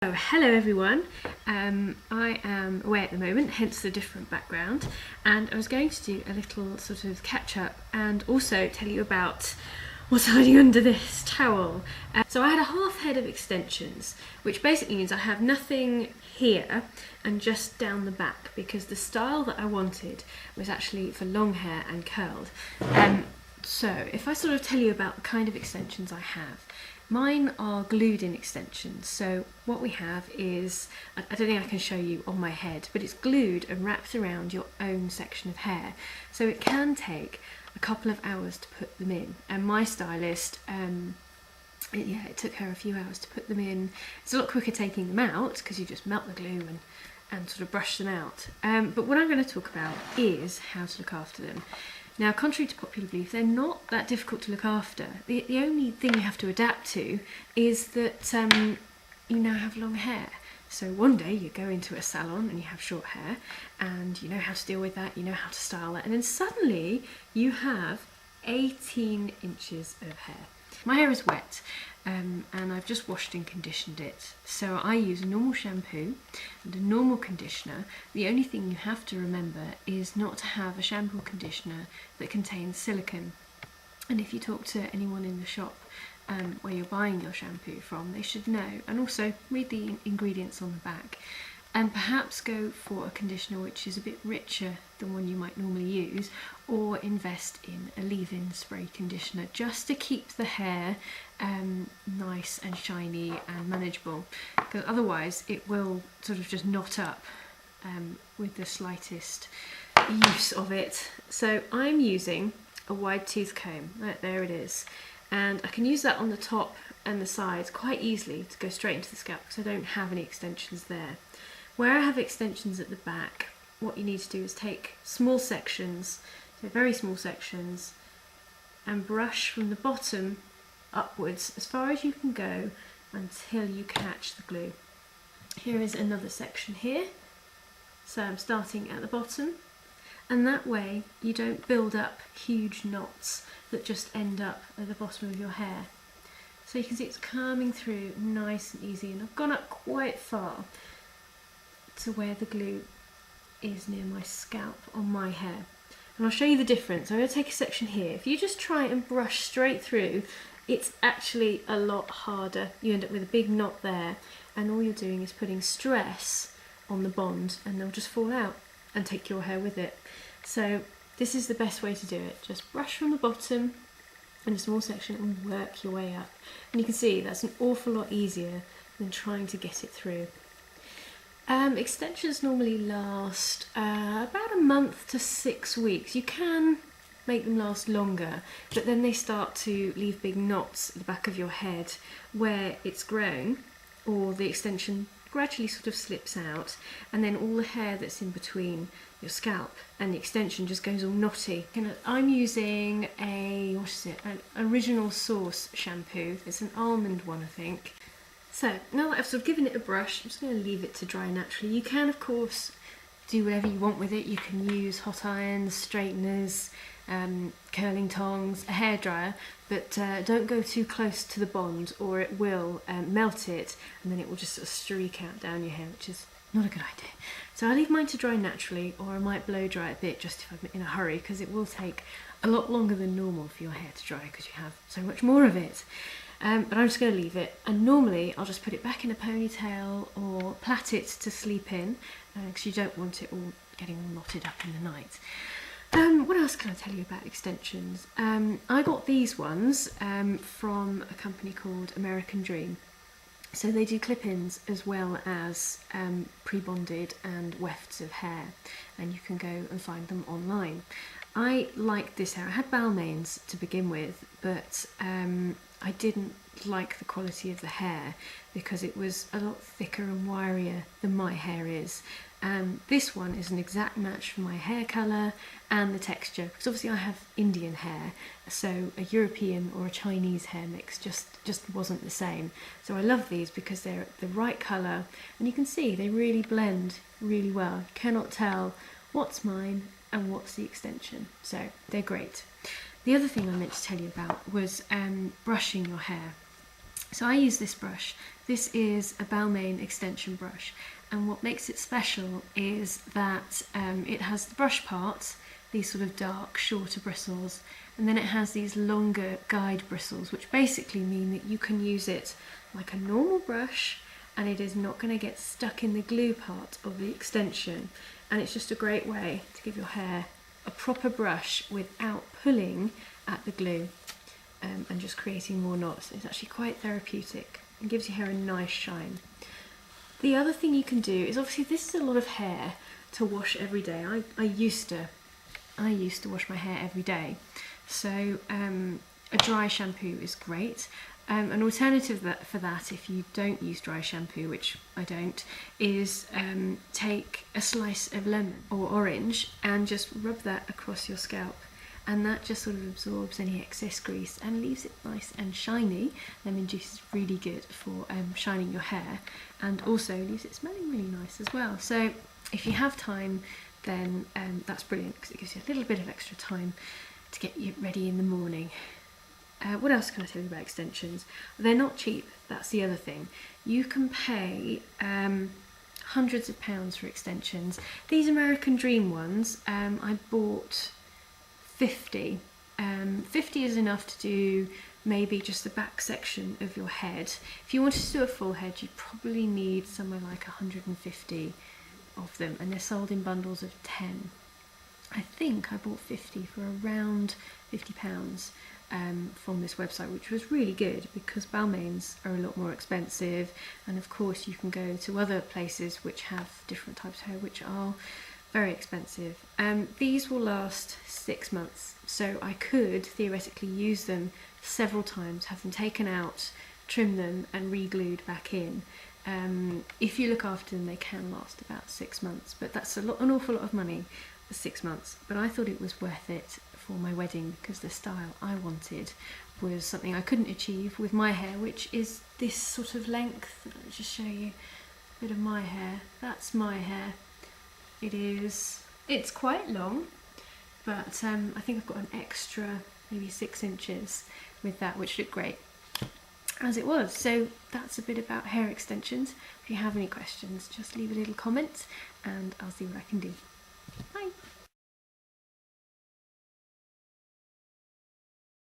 Oh, hello everyone. I am away at the moment, hence the different background, and I was going to do a little sort of catch up and also tell you about what's hiding under this towel. So I had a half head of extensions, which basically means I have nothing here and just down the back, because the style that I wanted was actually for long hair and curled. So if I sort of tell you about the kind of extensions I have, mine are glued in extensions. So what we have is, I don't think I can show you on my head, but it's glued and wrapped around your own section of hair. So it can take a couple of hours to put them in. And my stylist, it took her a few hours to put them in. It's a lot quicker taking them out because you just melt the glue and sort of brush them out. But what I'm going to talk about is how to look after them. Now, contrary to popular belief, they're not that difficult to look after. The only thing you have to adapt to is that you now have long hair. So one day you go into a salon and you have short hair and you know how to deal with that, you know how to style that, and then suddenly you have 18 inches of hair. My hair is wet and I've just washed and conditioned it. So I use a normal shampoo and a normal conditioner. The only thing you have to remember is not to have a shampoo conditioner that contains silicone. And if you talk to anyone in the shop where you're buying your shampoo from, they should know. And also read the ingredients on the back. And perhaps go for a conditioner which is a bit richer than one you might normally use, or invest in a leave-in spray conditioner just to keep the hair nice and shiny and manageable, because otherwise it will sort of just knot up with the slightest use of it. So I'm using a wide tooth comb. There it is, and I can use that on the top and the sides quite easily to go straight into the scalp because I don't have any extensions there. Where I have extensions at the back, what you need to do is take small sections, so very small sections, and brush from the bottom upwards as far as you can go until you catch the glue. Here is another section here, so I'm starting at the bottom, and that way you don't build up huge knots that just end up at the bottom of your hair. So you can see it's coming through nice and easy, and I've gone up quite far to where the glue is near my scalp on my hair. And I'll show you the difference. I'm going to take a section here. If you just try and brush straight through, it's actually a lot harder. You end up with a big knot there, and all you're doing is putting stress on the bond, and they'll just fall out and take your hair with it. So this is the best way to do it. Just brush from the bottom in a small section and work your way up. And you can see that's an awful lot easier than trying to get it through. Extensions normally last about a month to 6 weeks. You can make them last longer, but then they start to leave big knots at the back of your head where it's grown, or the extension gradually sort of slips out, and then all the hair that's in between your scalp and the extension just goes all knotty. I'm using an Original Source shampoo. It's an almond one, I think. So now that I've sort of given it a brush, I'm just going to leave it to dry naturally. You can, of course, do whatever you want with it. You can use hot irons, straighteners, curling tongs, a hairdryer, but don't go too close to the bond or it will melt it, and then it will just sort of streak out down your hair, which is not a good idea. So I leave mine to dry naturally, or I might blow dry it a bit just if I'm in a hurry, because it will take a lot longer than normal for your hair to dry because you have so much more of it. But I'm just going to leave it, and normally I'll just put it back in a ponytail or plait it to sleep in, because you don't want it all getting all knotted up in the night. What else can I tell you about extensions? I got these ones from a company called American Dream. So they do clip-ins as well as pre-bonded and wefts of hair, and you can go and find them online. I liked this hair. I had Balmain's to begin with, but I didn't like the quality of the hair because it was a lot thicker and wirier than my hair is. This one is an exact match for my hair colour and the texture, because obviously I have Indian hair, so a European or a Chinese hair mix just wasn't the same. So I love these because they're the right colour, and you can see they really blend really well. You cannot tell what's mine and what's the extension, so they're great. The other thing I meant to tell you about was brushing your hair. So I use this brush. This is a Balmain extension brush, and what makes it special is that it has the brush parts, these sort of dark, shorter bristles, and then it has these longer guide bristles, which basically mean that you can use it like a normal brush and it is not going to get stuck in the glue part of the extension. And it's just a great way to give your hair a proper brush without pulling at the glue and just creating more knots. It's actually quite therapeutic and gives your hair a nice shine. The other thing you can do is, obviously this is a lot of hair to wash every day. I used to wash my hair every day, so a dry shampoo is great. An alternative for that, if you don't use dry shampoo, which I don't, is take a slice of lemon or orange and just rub that across your scalp, and that just sort of absorbs any excess grease and leaves it nice and shiny. Lemon juice is really good for shining your hair, and also leaves it smelling really nice as well. So if you have time, then that's brilliant, because it gives you a little bit of extra time to get you ready in the morning. What else can I tell you about extensions? They're not cheap, that's the other thing. You can pay hundreds of pounds for extensions. These American Dream ones, I bought 50. 50 is enough to do maybe just the back section of your head. If you wanted to do a full head, you probably need somewhere like 150 of them, and they're sold in bundles of 10. I think I bought 50 for around £50 from this website, which was really good because Balmains are a lot more expensive, and of course you can go to other places which have different types of hair which are very expensive. These will last 6 months, so I could theoretically use them several times, have them taken out, trim them and re-glued back in. If you look after them, they can last about 6 months, but that's an awful lot of money for 6 months. But I thought it was worth it for my wedding because the style I wanted was something I couldn't achieve with my hair, which is this sort of length. Let me just show you a bit of my hair. That's my hair. It's quite long, but I think I've got an extra maybe 6 inches with that, which looked great as it was. So that's a bit about hair extensions. If you have any questions, just leave a little comment and I'll see what I can do. Bye!